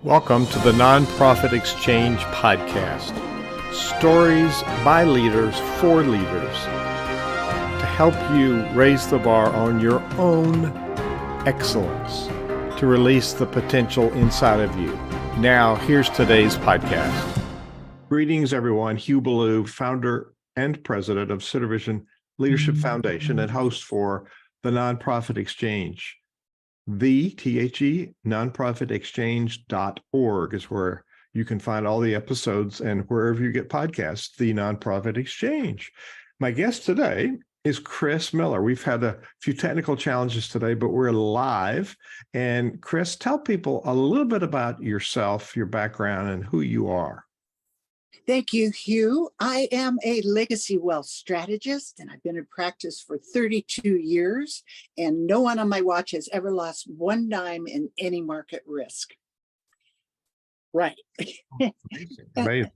Welcome to the Nonprofit Exchange Podcast. Stories by leaders for leaders to help you raise the bar on your own excellence, to release the potential inside of you. Now, here's today's podcast. Greetings, everyone. Hugh Ballou, founder and president of Citibank Leadership Foundation and host for the Nonprofit Exchange. nonprofitexchange.org is where you can find all the episodes, and wherever you get podcasts, the Nonprofit Exchange. My guest today is Kris Miller. We've had a few technical challenges today, but we're live. And Kris, tell people a little bit about yourself, your background, and who you are. Thank you, Hugh. I am a Legacy Wealth Strategist, and I've been in practice for 32 years, and no one on my watch has ever lost one dime in any market risk. Right. Amazing.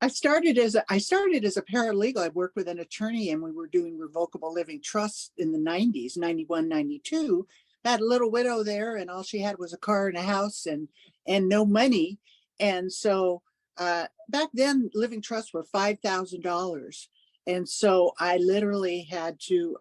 I started as a paralegal. I worked with an attorney, and we were doing revocable living trusts in the 90s, 91, 92. I had a little widow there, and all she had was a car and a house and no money. And so back then, living trusts were $5,000. And so I literally had to,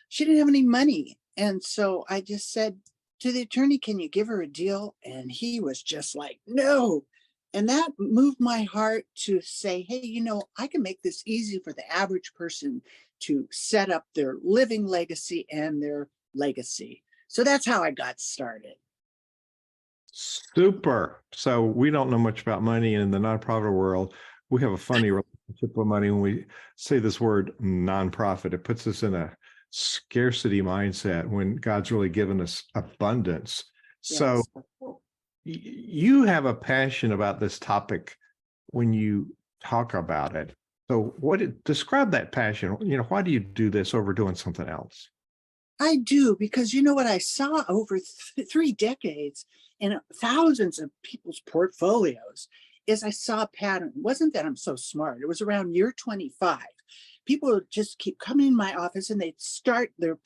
she didn't have any money. And so I just said to the attorney, can you give her a deal? And he was just like, no. And that moved my heart to say, hey, I can make this easy for the average person to set up their living legacy and their legacy. So that's how I got started. Super. So we don't know much about money in the nonprofit world. We have a funny relationship with money. When we say this word nonprofit, it puts us in a scarcity mindset when God's really given us abundance. Yes. So you have a passion about this topic when you talk about it. So describe that passion. Why do you do this over doing something else? I do, because what I saw over 3 decades in thousands of people's portfolios is I saw a pattern. It wasn't that I'm so smart. It was around year 25. People would just keep coming in my office and they'd start their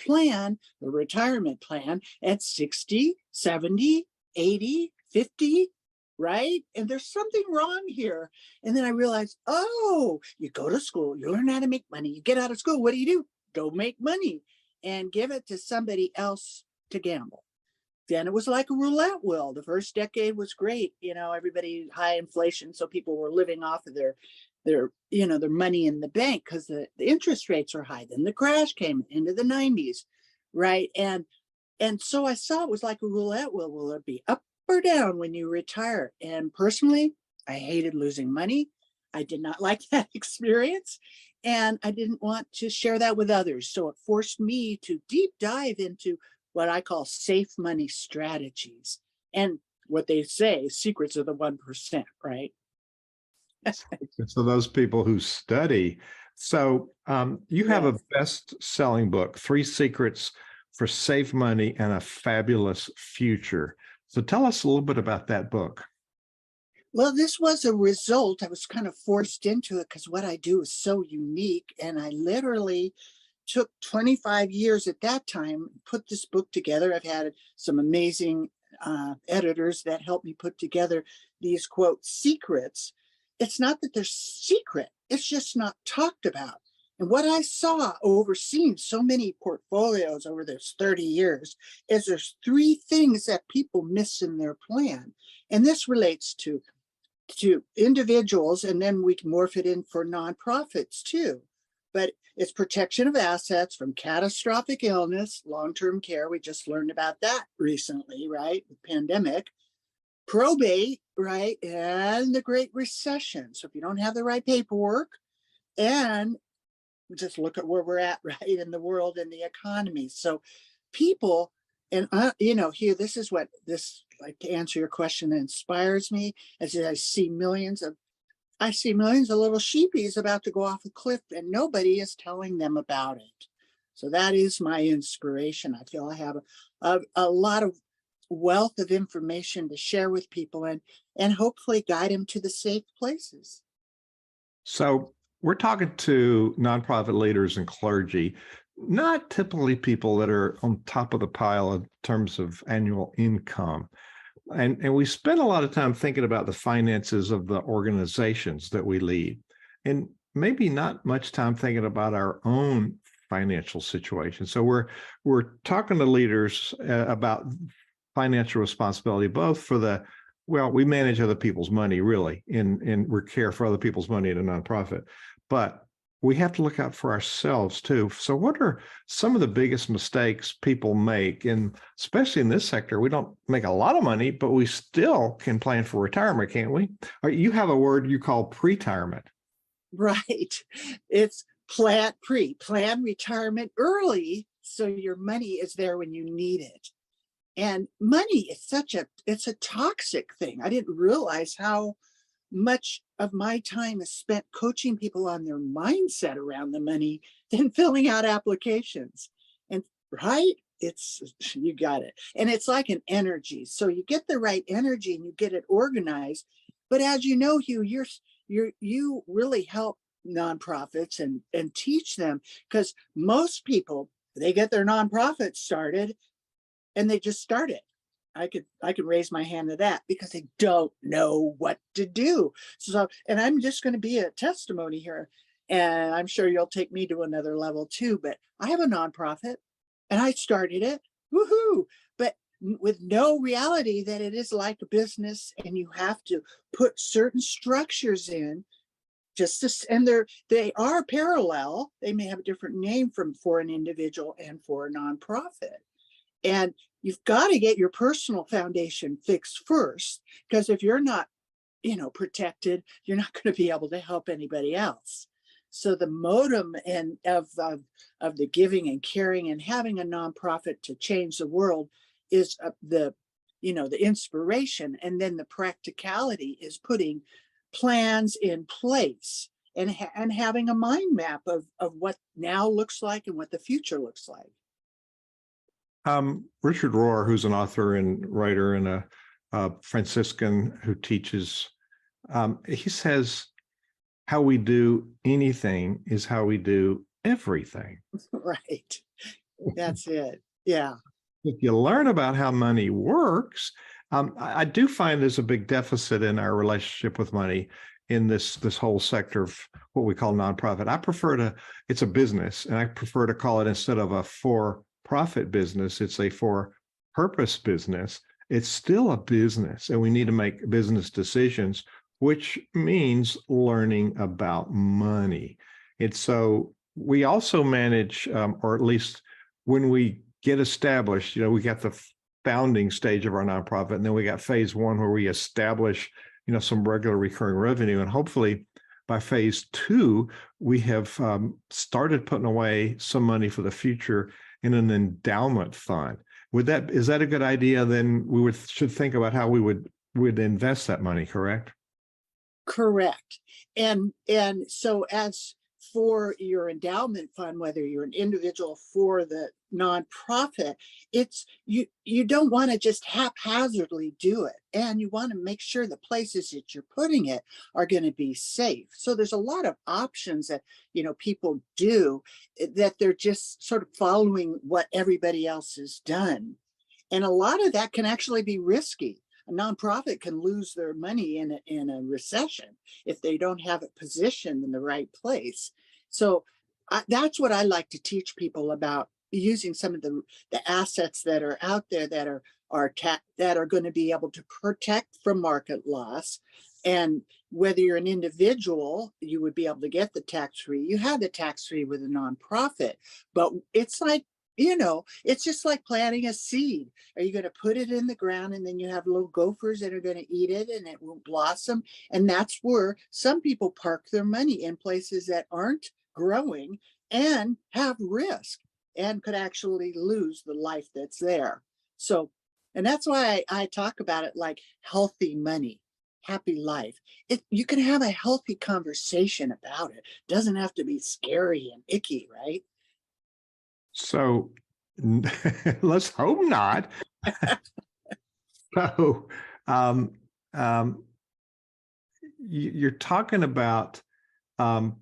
retirement plan at 60, 70, 80, 50, right? And there's something wrong here. And then I realized, you go to school, you learn how to make money. You get out of school, what do? Go make money and give it to somebody else to gamble. Then it was like a roulette wheel. The first decade was great. Everybody, high inflation. So people were living off of their money in the bank because the interest rates were high. Then the crash came into the 90s, right? And so I saw it was like a roulette wheel. Will it be up or down when you retire? And personally, I hated losing money. I did not like that experience. And I didn't want to share that with others. So it forced me to deep dive into what I call safe money strategies. And what they say, secrets of the 1%, right? So those people who study. So you have a best-selling book, 3 Secrets for Safe Money and a Fabulous Future. So tell us a little bit about that book. Well, this was a result. I was kind of forced into it because what I do is so unique. And I literally took 25 years at that time, put this book together. I've had some amazing editors that helped me put together these, quote, secrets. It's not that they're secret. It's just not talked about. And what I saw overseeing so many portfolios over those 30 years is there's 3 things that people miss in their plan. And this relates to individuals, and then we can morph it in for nonprofits too. But it's protection of assets from catastrophic illness, long-term care. We just learned about that recently, right? The pandemic, probate, right? And the Great Recession. So if you don't have the right paperwork, and just look at where we're at, right, in the world and the economy. So people, and here, this is what this, like, to answer your question, that inspires me, as I see millions of little sheepies about to go off a cliff, and nobody is telling them about it. So that is my inspiration. I feel I have a lot of wealth of information to share with people and hopefully guide them to the safe places. So we're talking to nonprofit leaders and clergy, not typically people that are on top of the pile in terms of annual income. And we spend a lot of time thinking about the finances of the organizations that we lead, and maybe not much time thinking about our own financial situation. So we're talking to leaders about financial responsibility, both for we manage other people's money, really, and we care for other people's money at a nonprofit, but we have to look out for ourselves too. So what are some of the biggest mistakes people make? And especially in this sector, we don't make a lot of money, but we still can plan for retirement, can't we? You have a word you call pre-retirement. Right. It's plan retirement early so your money is there when you need it. And money is it's a toxic thing. I didn't realize how much of my time is spent coaching people on their mindset around the money than filling out applications. And right, you got it. And it's like an energy. So you get the right energy and you get it organized. But as you know, Hugh, you really help nonprofits and teach them, because most people, they get their nonprofit started and they just start it. I could raise my hand to that, because they don't know what to do. So, and I'm just going to be a testimony here, and I'm sure you'll take me to another level too, but I have a nonprofit and I started it, woohoo, but with no reality that it is like a business and you have to put certain structures in and they are parallel. They may have a different name for an individual and for a nonprofit. And you've got to get your personal foundation fixed first, because if you're not, protected, you're not going to be able to help anybody else. So the modem of the giving and caring and having a nonprofit to change the world is the inspiration, and then the practicality is putting plans in place and having a mind map of what now looks like and what the future looks like. Richard Rohr, who's an author and writer and a Franciscan who teaches, he says, how we do anything is how we do everything. Right. That's it. Yeah. If you learn about how money works, I do find there's a big deficit in our relationship with money in this whole sector of what we call nonprofit. It's a business, and I prefer to call it, instead of a for-profit business, it's a for-purpose business. It's still a business, and we need to make business decisions, which means learning about money. And so we also manage, or at least when we get established, we got the founding stage of our nonprofit, and then we got phase one where we establish, some regular recurring revenue. And hopefully by phase two, we have started putting away some money for the future in an endowment fund. Is that a good idea? Then we should think about how we would invest that money, correct? Correct. And so as for your endowment fund, whether you're an individual for the nonprofit, it's you don't want to just haphazardly do it, and you want to make sure the places that you're putting it are going to be safe. So there's a lot of options that people do, that they're just sort of following what everybody else has done, and a lot of that can actually be risky. A nonprofit can lose their money in a recession if they don't have it positioned in the right place. So that's what I like to teach people about, using some of the assets that are out there that are going to be able to protect from market loss. And whether you're an individual, you would be able to get the tax-free. You have the tax-free with a nonprofit, but it's like, it's just like planting a seed. Are you going to put it in the ground and then you have little gophers that are going to eat it and it won't blossom? And that's where some people park their money, in places that aren't growing and have risk and could actually lose the life that's there. So, and that's why I talk about it like healthy money, happy life. You can have a healthy conversation about it. It doesn't have to be scary and icky, right? So let's hope not. So you're talking about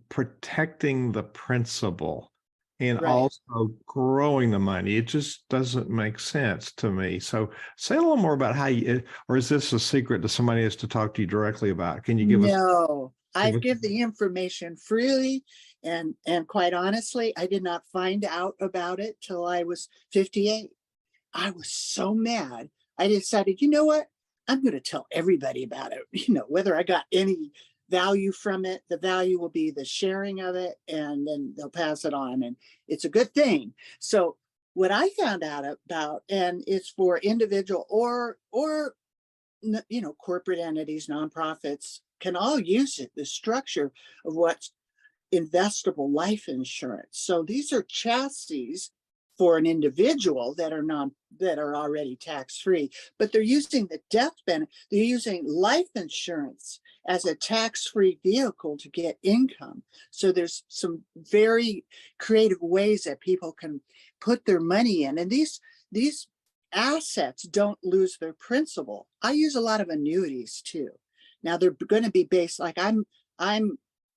protecting the principal. and Right. also growing the money. It just doesn't make sense to me. So say a little more about how you, or is this a secret that somebody has to talk to you directly about? Can you give us? No, Give I us give the information freely, and quite honestly, I did not find out about it till I was 58. I was so mad. I decided, you know what? I'm going to tell everybody about it. Whether I got any value from it, the value will be the sharing of it, and then they'll pass it on. And it's a good thing. So what I found out about, and it's for individual or corporate entities, nonprofits can all use it, the structure of what's investable life insurance. So these are chassis for an individual that are already tax free, but they're using the death benefit. They're using life insurance as a tax free vehicle to get income. So there's some very creative ways that people can put their money in, and these assets don't lose their principal. I use a lot of annuities too. Now they're going to be based, like I'm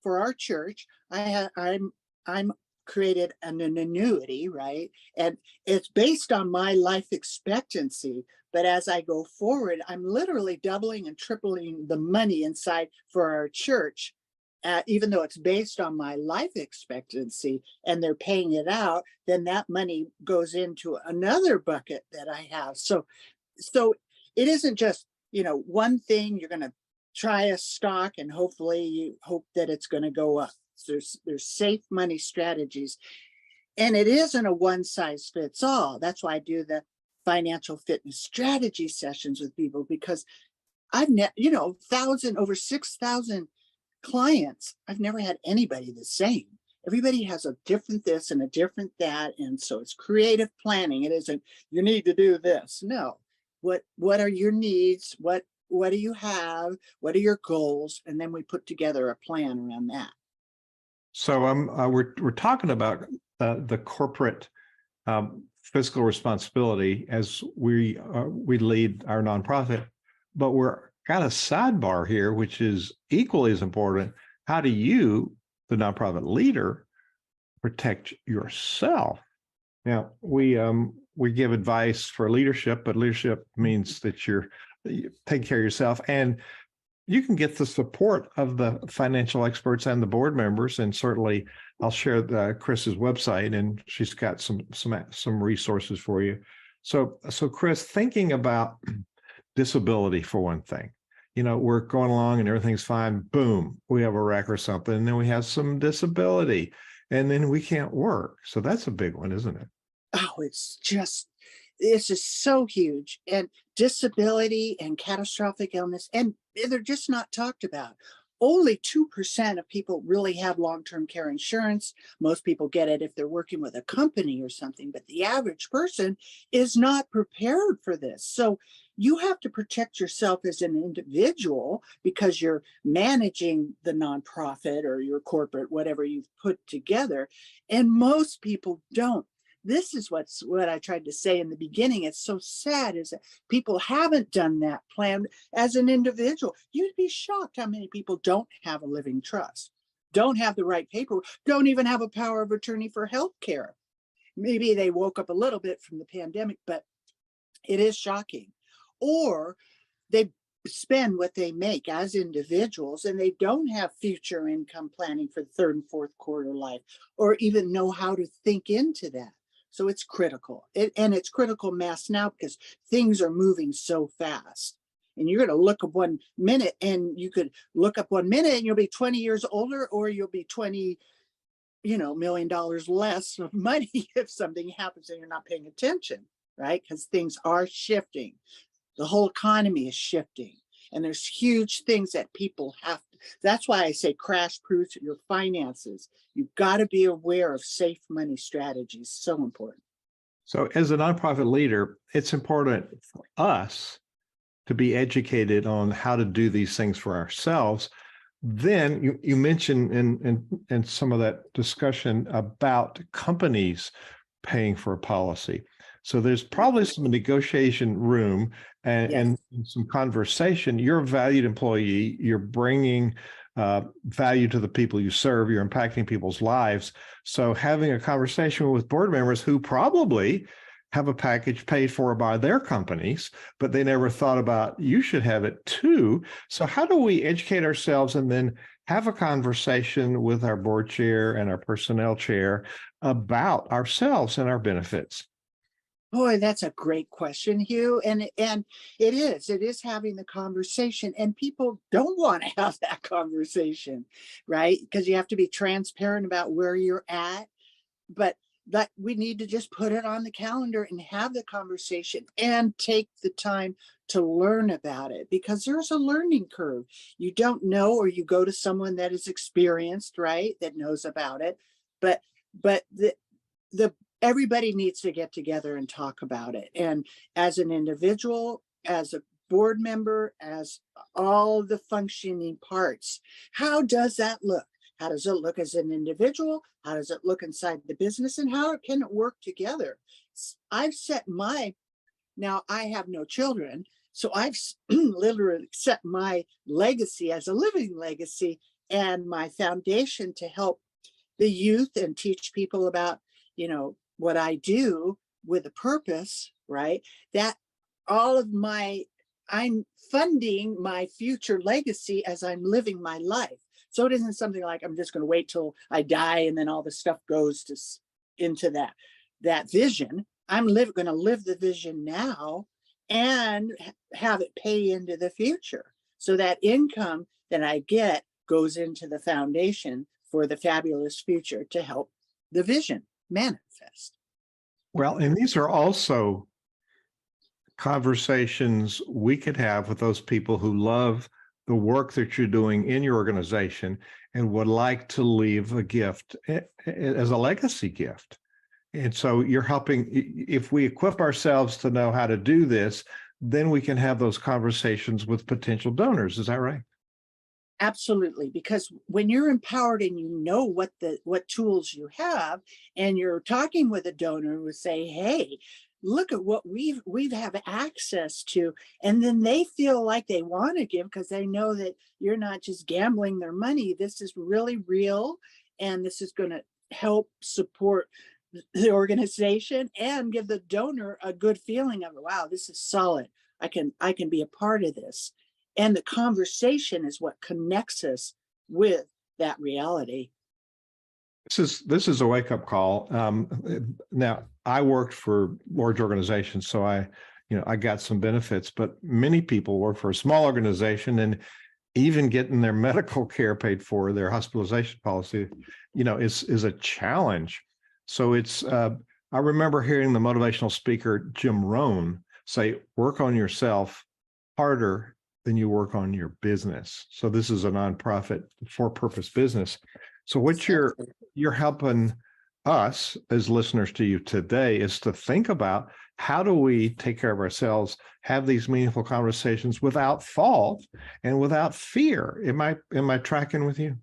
for our church. I'm created an annuity, right? And it's based on my life expectancy. But as I go forward, I'm literally doubling and tripling the money inside for our church, even though it's based on my life expectancy and they're paying it out, then that money goes into another bucket that I have. So it isn't just, one thing. You're going to try a stock and hopefully you hope that it's going to go up. So there's safe money strategies, and it isn't a one size fits all. That's why I do the financial fitness strategy sessions with people, because I've over 6,000 clients. I've never had anybody the same. Everybody has a different this and a different that. And so it's creative planning. It isn't, you need to do this. No. What are your needs? What do you have? What are your goals? And then we put together a plan around that. So we're talking about the corporate fiscal responsibility as we lead our nonprofit, but we're got a sidebar here, which is equally as important. How do you, the nonprofit leader, protect yourself? Now we give advice for leadership, but leadership means that you take care of yourself, and you can get the support of the financial experts and the board members. And certainly I'll share Kris's website, and she's got some resources for you. So Kris, thinking about disability for one thing, we're going along and everything's fine. Boom, we have a wreck or something, and then we have some disability, and then we can't work. So that's a big one, isn't it? Oh, it's just so huge. And disability and catastrophic illness, and they're just not talked about. Only 2% of people really have long-term care insurance. Most people get it if they're working with a company or something, but the average person is not prepared for this. So you have to protect yourself as an individual because you're managing the nonprofit or your corporate, whatever you've put together. And most people don't. This is what I tried to say in the beginning. It's so sad is that people haven't done that plan as an individual. You'd be shocked how many people don't have a living trust, don't have the right paperwork, don't even have a power of attorney for health care. Maybe they woke up a little bit from the pandemic, but it is shocking. Or they spend what they make as individuals and they don't have future income planning for the third and fourth quarter life, or even know how to think into that. So it's critical. And it's critical mass now because things are moving so fast. And you're going to look up 1 minute, and you could look up 1 minute and you'll be 20 years older, or you'll be $20 million less of money if something happens and you're not paying attention, right? Because things are shifting. The whole economy is shifting. And there's huge things that people have to. That's why I say crash proof your finances. You've got to be aware of safe money strategies. So important. So as a nonprofit leader, it's important for us to be educated on how to do these things for ourselves. Then you mentioned in some of that discussion about companies paying for a policy. So there's probably some negotiation room and, Yes. and some conversation. You're a valued employee. You're bringing value to the people you serve. You're impacting people's lives. So having a conversation with board members who probably have a package paid for by their companies, but they never thought about you should have it too. So how do we educate ourselves and then have a conversation with our board chair and our personnel chair about ourselves and our benefits? Boy, that's a great question, Hugh. And it is having the conversation, and people don't want to have that conversation, right? Because you have to be transparent about where you're at. But that we need to just put it on the calendar and have the conversation and take the time to learn about it, because there's a learning curve. You don't know, or you go to someone that is experienced, right? That knows about it. But the everybody needs to get together and talk about it. And as an individual, as a board member, as all the functioning parts, how does that look? How does it look as an individual? How does it look inside the business? And how can it work together? I've set my, now I have no children, so I've literally set my legacy as a living legacy and my foundation to help the youth and teach people about, what I do with a purpose, right? That all of I'm funding my future legacy as I'm living my life. So it isn't something like I'm just going to wait till I die and then all the stuff goes into that vision. I'm going to live the vision now and have it pay into the future. So that income that I get goes into the foundation for the fabulous future to help the vision manifest. Well, and these are also conversations we could have with those people who love the work that you're doing in your organization and would like to leave a gift as a legacy gift. And so you're helping, if we equip ourselves to know how to do this, then we can have those conversations with potential donors. Is that right? Absolutely, because when you're empowered and you know what tools you have, and you're talking with a donor who say, "Hey, look at what we've have access to," and then they feel like they want to give because they know that you're not just gambling their money. This is really real, and this is going to help support the organization and give the donor a good feeling of, wow, this is solid. I can be a part of this. And the conversation is what connects us with that reality. This is a wake-up call. Now, I worked for large organizations, so I got some benefits, but many people work for a small organization, and even getting their medical care paid for, their hospitalization policy, is a challenge. So I remember hearing the motivational speaker Jim Rohn say, work on yourself harder than you work on your business. So this is a nonprofit for-purpose business. So what you're helping us as listeners to you today is to think about, how do we take care of ourselves, have these meaningful conversations without fault and without fear? Am I tracking with you?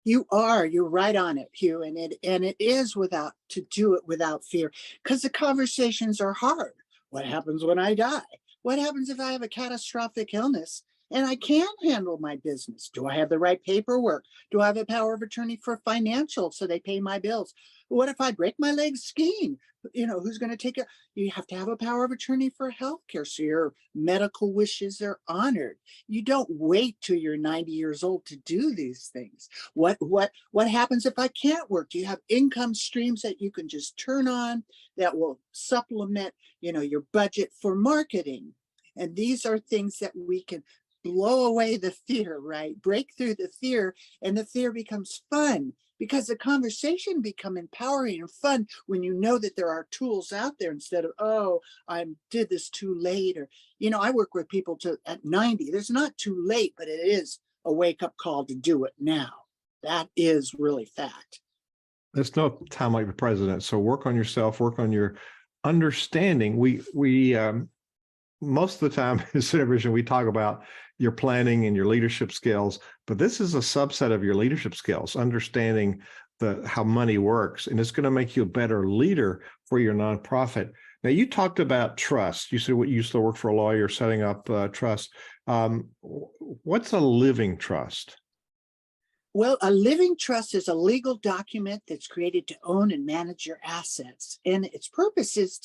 You're right on it, Hugh. And it is to do it without fear, because the conversations are hard. What happens when I die? What happens if I have a catastrophic illness and I can't handle my business? Do I have the right paperwork? Do I have a power of attorney for financial so they pay my bills? What if I break my leg skiing? Who's going to take it? You have to have a power of attorney for healthcare so your medical wishes are honored. You don't wait till you're 90 years old to do these things. What happens if I can't work? Do you have income streams that you can just turn on that will supplement, your budget for marketing? And these are things that we can blow away the fear, right? Break through the fear, and the fear becomes fun, because the conversation become empowering and fun when you know that there are tools out there, instead of, oh, I did this too late. Or, I work with people at 90. There's not too late, but it is a wake-up call to do it now. That is really fact. There's no time like the president. So work on yourself, work on your understanding. We most of the time in Citivision, we talk about your planning and your leadership skills, but this is a subset of your leadership skills, understanding how money works, and it's going to make you a better leader for your nonprofit. Now, you talked about trust. You said what you used to work for a lawyer setting up trust. What's a living trust? Well, a living trust is a legal document that's created to own and manage your assets. And its purpose is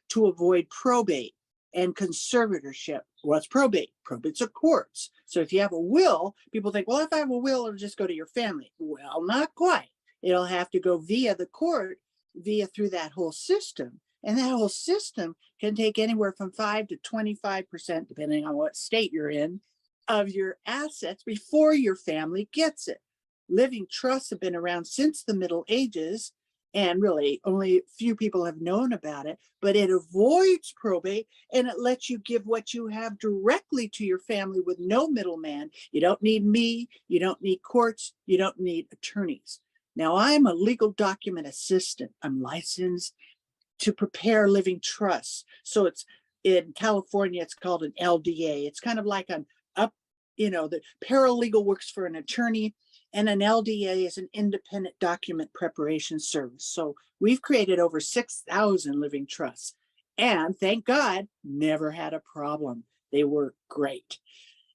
to avoid probate and conservatorship. What's probate? Probates are courts. So if you have a will, people think, well, if I have a will, it'll just go to your family. Well, not quite. It'll have to go via the court, through that whole system. And that whole system can take anywhere from 5 to 25%, depending on what state you're in, of your assets before your family gets it. Living trusts have been around since the Middle Ages, and really only a few people have known about it, but it avoids probate and it lets you give what you have directly to your family with no middleman. You don't need me, you don't need courts, you don't need attorneys. Now, I'm a legal document assistant. I'm licensed to prepare living trusts. So it's in California, it's called an LDA. It's kind of like the paralegal works for an attorney, and an LDA is an independent document preparation service. So we've created over 6,000 living trusts, and thank God, never had a problem. They work great.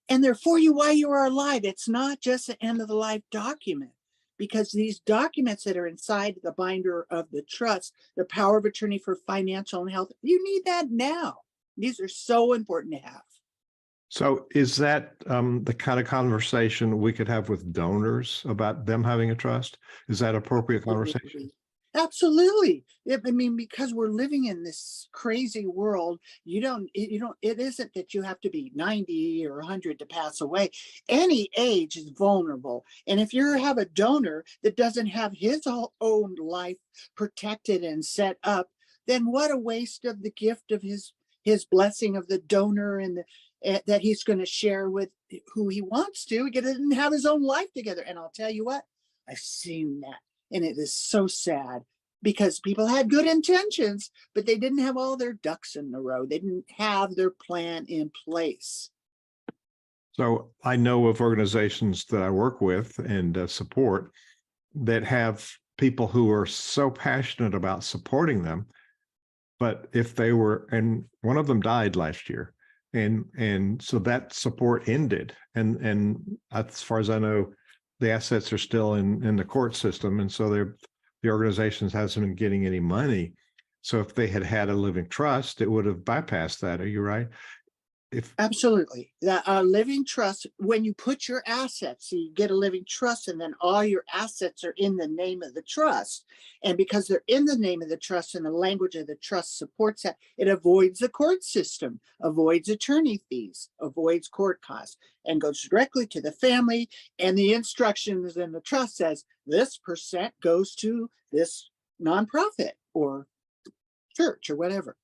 And they're for you while you are alive. It's not just an end of the life document, because these documents that are inside the binder of the trust, the power of attorney for financial and health, you need that now. These are so important to have. So is that the kind of conversation we could have with donors about them having a trust? Is that appropriate conversation? Absolutely. I mean, because we're living in this crazy world, it isn't that you have to be 90 or 100 to pass away. Any age is vulnerable. And if you have a donor that doesn't have his own life protected and set up, then what a waste of the gift of his blessing of the donor and that he's going to share with who he wants to. He didn't have his own life together. And I'll tell you what, I've seen that. And it is so sad, because people had good intentions, but they didn't have all their ducks in a row. They didn't have their plan in place. So I know of organizations that I work with and support that have people who are so passionate about supporting them. But if they were, and one of them died last year, and so that support ended. And as far as I know, the assets are still in the court system. And so the organizations hasn't been getting any money. So if they had had a living trust, it would have bypassed that. Are you right? Absolutely. A living trust, when you put your assets, so you get a living trust, and then all your assets are in the name of the trust. And because they're in the name of the trust and the language of the trust supports that, it avoids the court system, avoids attorney fees, avoids court costs, and goes directly to the family. And the instructions in the trust says this percent goes to this nonprofit or church or whatever.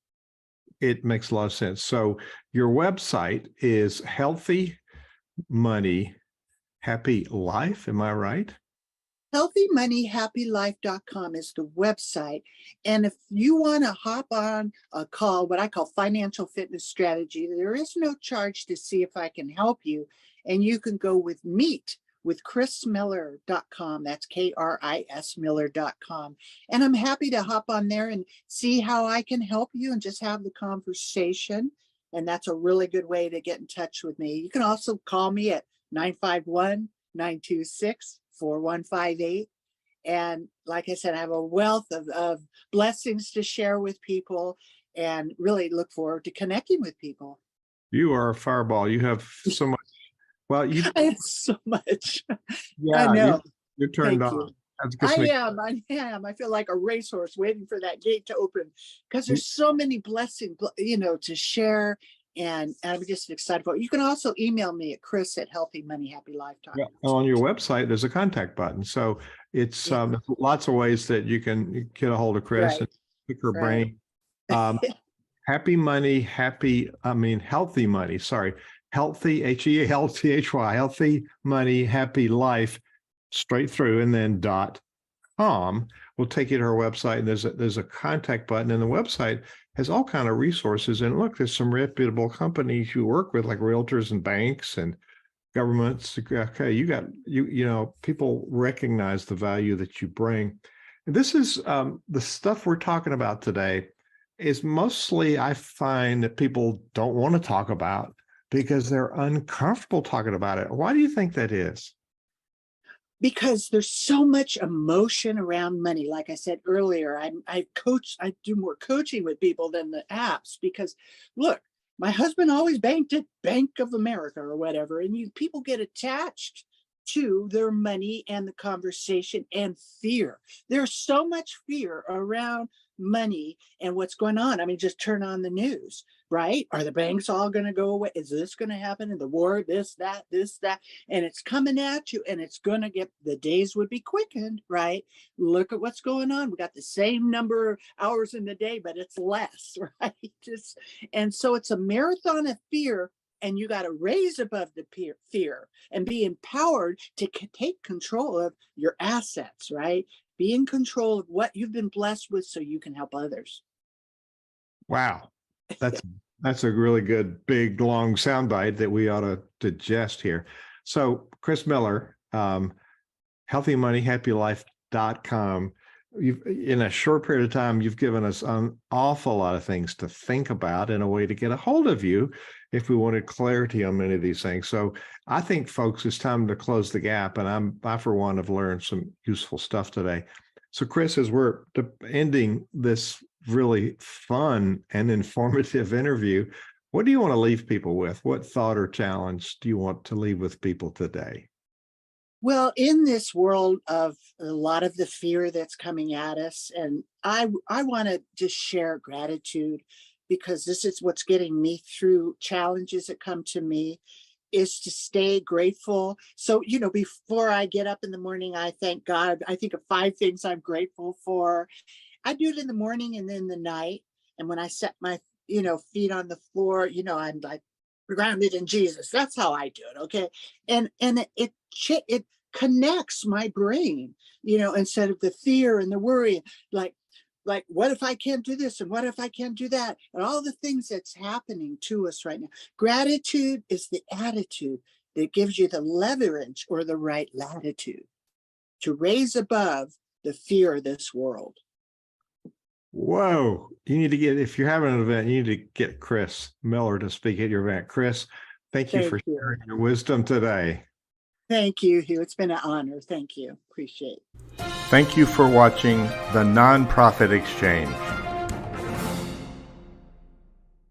It makes a lot of sense. So your website is Healthy Money, Happy Life. Am I right? HealthyMoneyHappyLife.com is the website. And if you want to hop on a call, what I call financial fitness strategy, there is no charge to see if I can help you. And you can go with Meet with KrisMiller.com. That's KRIS Miller.com. And I'm happy to hop on there and see how I can help you and just have the conversation. And that's a really good way to get in touch with me. You can also call me at 951-926-4158. And like I said, I have a wealth of blessings to share with people, and really look forward to connecting with people. You are a fireball. You have so much. Well, I have so much. Yeah, I know. You're turned Thank on. you. I am. I feel like a racehorse waiting for that gate to open, because there's so many blessings, to share. And I'm just excited for it. You can also email me at Kris@HealthyMoneyHappyLife.com. Yeah, on your website, there's a contact button. So it's lots of ways that you can get a hold of Kris and pick her brain. Healthy money, sorry. Healthy, HEALTHY, Healthy Money, Happy Life, straight through, and then .com will take you to her website. And there's a contact button, and the website has all kind of resources. And look, there's some reputable companies you work with, like realtors and banks and governments. Okay, people recognize the value that you bring. And this is the stuff we're talking about today is mostly, I find, that people don't want to talk about because they're uncomfortable talking about it. Why do you think that is? Because there's so much emotion around money. Like I said earlier, I do more coaching with people than the apps because look, my husband always banked at Bank of America or whatever, and people get attached to their money and the conversation and fear. There's so much fear around money and what's going on. I mean, just turn on the news, right? Are the banks all going to go away? Is this going to happen in the war? This, that, and it's coming at you, and it's going to get, the days would be quickened, right? Look at what's going on. We got the same number of hours in the day, but it's less, right? And so it's a marathon of fear. And you got to raise above the fear and be empowered to take control of your assets, right? Be in control of what you've been blessed with so you can help others. Wow. That's a really good, big, long soundbite that we ought to digest here. So Kris Miller, healthymoneyhappylife.com. In a short period of time, you've given us an awful lot of things to think about and a way to get a hold of you if we wanted clarity on many of these things. So I think, folks, it's time to close the gap. And I, for one, have learned some useful stuff today. So Kris, as we're ending this really fun and informative interview, what do you want to leave people with? What thought or challenge do you want to leave with people today? Well, in this world of a lot of the fear that's coming at us, and I want to just share gratitude, because this is what's getting me through challenges that come to me, is to stay grateful. So, before I get up in the morning, I thank God. I think of 5 things I'm grateful for. I do it in the morning and then the night. And when I set my, feet on the floor, I'm like grounded in Jesus. That's how I do it. Okay. And it connects my brain, instead of the fear and the worry, like, what if I can't do this? And what if I can't do that? And all the things that's happening to us right now. Gratitude is the attitude that gives you the leverage or the right latitude to raise above the fear of this world. Whoa. You need to if you're having an event, you need to get Kris Miller to speak at your event. Kris, thank you for sharing your wisdom today. Thank you, Hugh. It's been an honor. Thank you. Appreciate it. Thank you for watching The Nonprofit Exchange.